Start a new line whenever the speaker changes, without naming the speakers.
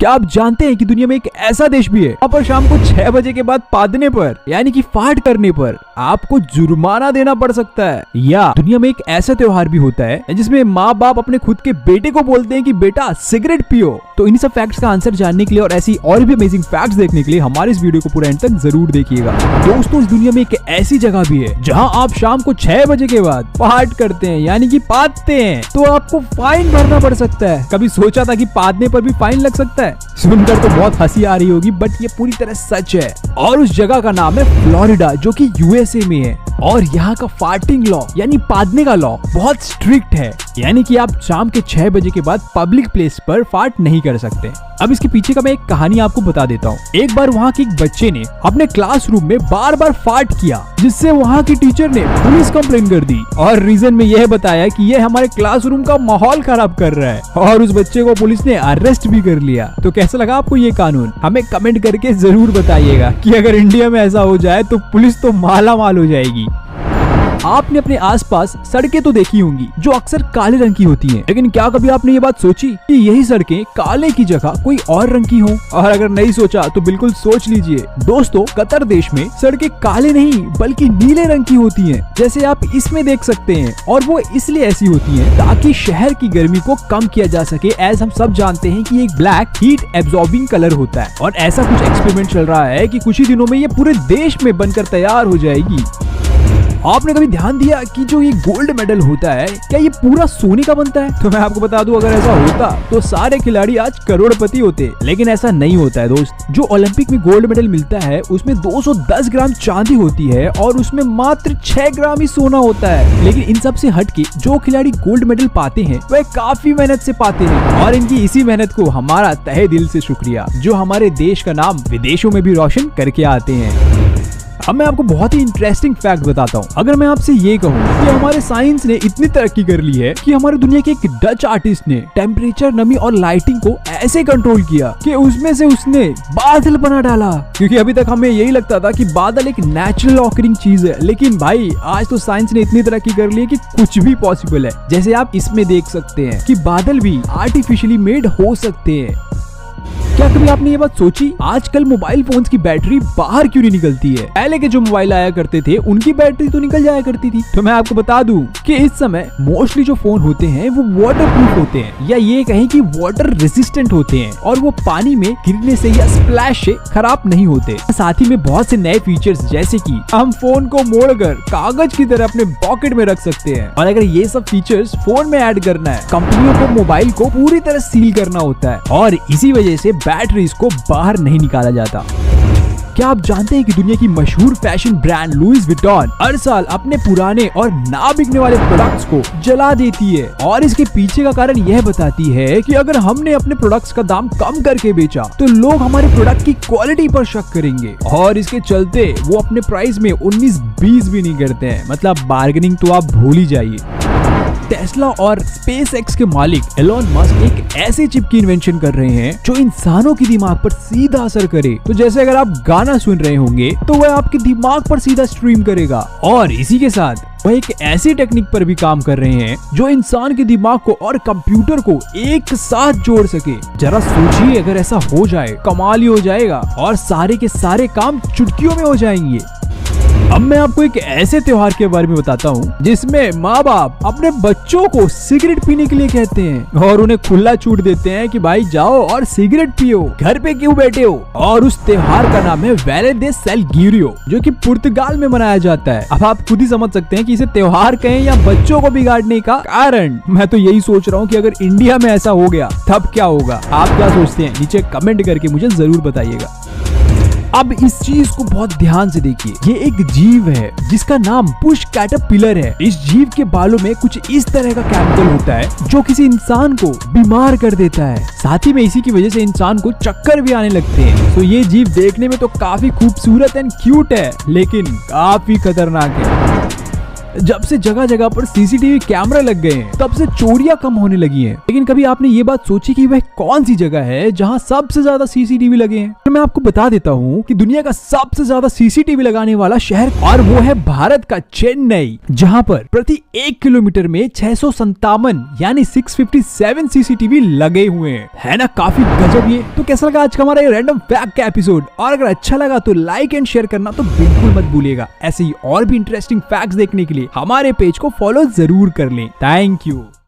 क्या आप जानते हैं कि दुनिया में एक ऐसा देश भी है वहाँ पर शाम को 6 बजे के बाद पादने पर यानी कि फाट करने पर आपको जुर्माना देना पड़ सकता है। या दुनिया में एक ऐसा त्योहार भी होता है जिसमें माँ बाप अपने खुद के बेटे को बोलते हैं कि बेटा सिगरेट पियो। तो इन सब फैक्ट्स का आंसर जानने के लिए और ऐसी और भी अमेजिंग फैक्ट्स देखने के लिए हमारे इस वीडियो को पूरा एंड तक जरूर देखिएगा। दोस्तों, इस दुनिया में एक ऐसी जगह भी है जहाँ आप शाम को 6 बजे के बाद फाट करते हैं यानी कि पादते हैं तो आपको फाइन भरना पड़ सकता है। कभी सोचा था कि पादने पर भी फाइन लग सकता है? सुनकर तो बहुत हंसी आ रही होगी, बट ये पूरी तरह सच है। और उस जगह का नाम है फ्लोरिडा, जो कि यूएसए में है। और यहाँ का फार्टिंग लॉ यानी पादने का लॉ बहुत स्ट्रिक्ट है, यानी कि आप शाम के 6 बजे के बाद पब्लिक प्लेस पर फाट नहीं कर सकते। अब इसके पीछे का मैं एक कहानी आपको बता देता हूँ। एक बार वहाँ के एक बच्चे ने अपने क्लासरूम में बार बार फाट किया, जिससे वहाँ की टीचर ने पुलिस कंप्लेन कर दी और रीजन में यह बताया कि यह हमारे क्लासरूम का माहौल खराब कर रहा है, और उस बच्चे को पुलिस ने अरेस्ट भी कर लिया। तो कैसा लगा आपको ये कानून? हमें कमेंट करके जरूर बताइएगा कि अगर इंडिया में ऐसा हो जाए तो पुलिस तो माला माल हो जाएगी। आपने अपने आसपास सड़कें तो देखी होंगी जो अक्सर काले रंग की होती हैं, लेकिन क्या कभी आपने ये बात सोची कि यही सड़कें काले की जगह कोई और रंग की हो? और अगर नहीं सोचा तो बिल्कुल सोच लीजिए। दोस्तों, कतर देश में सड़कें काले नहीं बल्कि नीले रंग की होती हैं, जैसे आप इसमें देख सकते हैं। और वो इसलिए ऐसी होती हैं ताकि शहर की गर्मी को कम किया जा सके। एज हम सब जानते हैं कि एक ब्लैक हीट एब्जॉर्बिंग कलर होता है, और ऐसा कुछ एक्सपेरिमेंट चल रहा है कि कुछ ही दिनों में ये पूरे देश में बनकर तैयार हो जाएगी। आपने कभी ध्यान दिया कि जो ये गोल्ड मेडल होता है, क्या ये पूरा सोने का बनता है? तो मैं आपको बता दूं, अगर ऐसा होता तो सारे खिलाड़ी आज करोड़पति होते, लेकिन ऐसा नहीं होता है दोस्त। जो ओलंपिक में गोल्ड मेडल मिलता है उसमें 210 ग्राम चांदी होती है और उसमें मात्र 6 ग्राम ही सोना होता है। लेकिन इन सब से हटके जो खिलाड़ी गोल्ड मेडल पाते हैं वह काफी मेहनत से पाते हैं, और इनकी इसी मेहनत को हमारा तहे दिल से शुक्रिया, जो हमारे देश का नाम विदेशों में भी रोशन करके आते हैं। अब मैं आपको बहुत ही इंटरेस्टिंग फैक्ट बताता हूँ। अगर मैं आपसे ये कहूँ कि हमारे साइंस ने इतनी तरक्की कर ली है कि हमारे दुनिया के एक डच आर्टिस्ट ने टेम्परेचर, नमी और लाइटिंग को ऐसे कंट्रोल किया कि उसमें से उसने बादल बना डाला। क्योंकि अभी तक हमें यही लगता था कि बादल एक नेचुरल ऑकरिंग चीज है, लेकिन भाई आज तो साइंस ने इतनी तरक्की कर ली है कि कुछ भी पॉसिबल है। जैसे आप इसमें देख सकते हैं कि बादल भी आर्टिफिशियली मेड हो सकते हैं। क्या कभी आपने ये बात सोची, आजकल मोबाइल फोन्स की बैटरी बाहर क्यों नहीं निकलती है? पहले के जो मोबाइल आया करते थे उनकी बैटरी तो निकल जाया करती थी। तो मैं आपको बता दूं कि इस समय मोस्टली जो फोन होते हैं वो वाटर प्रूफ होते हैं, या ये कहें कि वाटर रेजिस्टेंट होते हैं, और वो पानी में गिरने से या स्प्लैश से खराब नहीं होते। साथ ही में बहुत से नए फीचर्स, जैसे कि हम फोन को मोड़कर कागज की तरह अपने पॉकेट में रख सकते हैं। और अगर ये सब फीचर्स फोन में ऐड करना है, कंपनियों को मोबाइल को पूरी तरह सील करना होता है, और इसी वजह से बैटरीज को बाहर नहीं निकाला जाता। क्या आप जानते हैं कि दुनिया की मशहूर फैशन ब्रांड लुइस विटॉन हर साल अपने पुराने और ना बिकने वाले प्रोडक्ट्स को जला देती है? और इसके पीछे का कारण यह बताती है कि अगर हमने अपने प्रोडक्ट्स का दाम कम करके बेचा तो लोग हमारे प्रोडक्ट की क्वालिटी पर शक करेंगे, और इसके चलते वो अपने प्राइस में 19-20 भी नहीं करते हैं। मतलब बार्गेनिंग तो आप भूल ही जाइए। टेस्ला और स्पेसएक्स के मालिक एलोन मस्क एक ऐसे चिप की इन्वेंशन कर रहे हैं जो इंसानों के दिमाग पर सीधा असर करे। तो जैसे अगर आप गाना सुन रहे होंगे तो वह आपके दिमाग पर सीधा स्ट्रीम करेगा, और इसी के साथ वह एक ऐसी टेक्निक पर भी काम कर रहे हैं जो इंसान के दिमाग को और कंप्यूटर को एक साथ जोड़ सके। जरा सोचिए, अगर ऐसा हो जाए कमाल ही हो जाएगा, और सारे के सारे काम चुटकियों में हो जाएंगे। अब मैं आपको एक ऐसे त्योहार के बारे में बताता हूँ जिसमें माँ बाप अपने बच्चों को सिगरेट पीने के लिए कहते हैं और उन्हें खुला छूट देते हैं कि भाई जाओ और सिगरेट पियो, घर पे क्यों बैठे हो। और उस त्योहार का नाम है वेले दे सेलगिरियो, जो कि पुर्तगाल में मनाया जाता है। अब आप खुद ही समझ सकते हैं कि इसे त्योहार कहें या बच्चों को बिगाड़ने का कारण। मैं तो यही सोच रहा हूँ कि अगर इंडिया में ऐसा हो गया तब क्या होगा। आप क्या सोचते हैं? नीचे कमेंट करके मुझे जरूर बताइएगा। अब इस चीज को बहुत ध्यान से देखिए, ये एक जीव है जिसका नाम बुश कैटरपिलर है। इस जीव के बालों में कुछ इस तरह का केमिकल होता है जो किसी इंसान को बीमार कर देता है। साथ ही में इसी की वजह से इंसान को चक्कर भी आने लगते हैं। तो ये जीव देखने में तो काफी खूबसूरत एंड क्यूट है, लेकिन काफी खतरनाक है। जब से जगह जगह पर सीसीटीवी कैमरा लग गए हैं तब से चोरियां कम होने लगी हैं। लेकिन कभी आपने ये बात सोची कि वह कौन सी जगह है जहां सबसे ज्यादा सीसीटीवी लगे हैं? तो मैं आपको बता देता हूँ कि दुनिया का सबसे ज्यादा सीसीटीवी लगाने वाला शहर, और वो है भारत का चेन्नई, जहाँ पर प्रति 1 किलोमीटर में 657 यानी 657 सीसीटीवी लगे हुए हैं। है ना काफी गजब ये। तो कैसा लगा आज का हमारा ये रैंडम फैक्ट का एपिसोड, और अगर अच्छा लगा तो लाइक एंड शेयर करना तो बिल्कुल मत भूलिएगा। ऐसे ही और भी इंटरेस्टिंग फैक्ट्स देखने के लिए हमारे पेज को फॉलो जरूर कर लें। Thank you.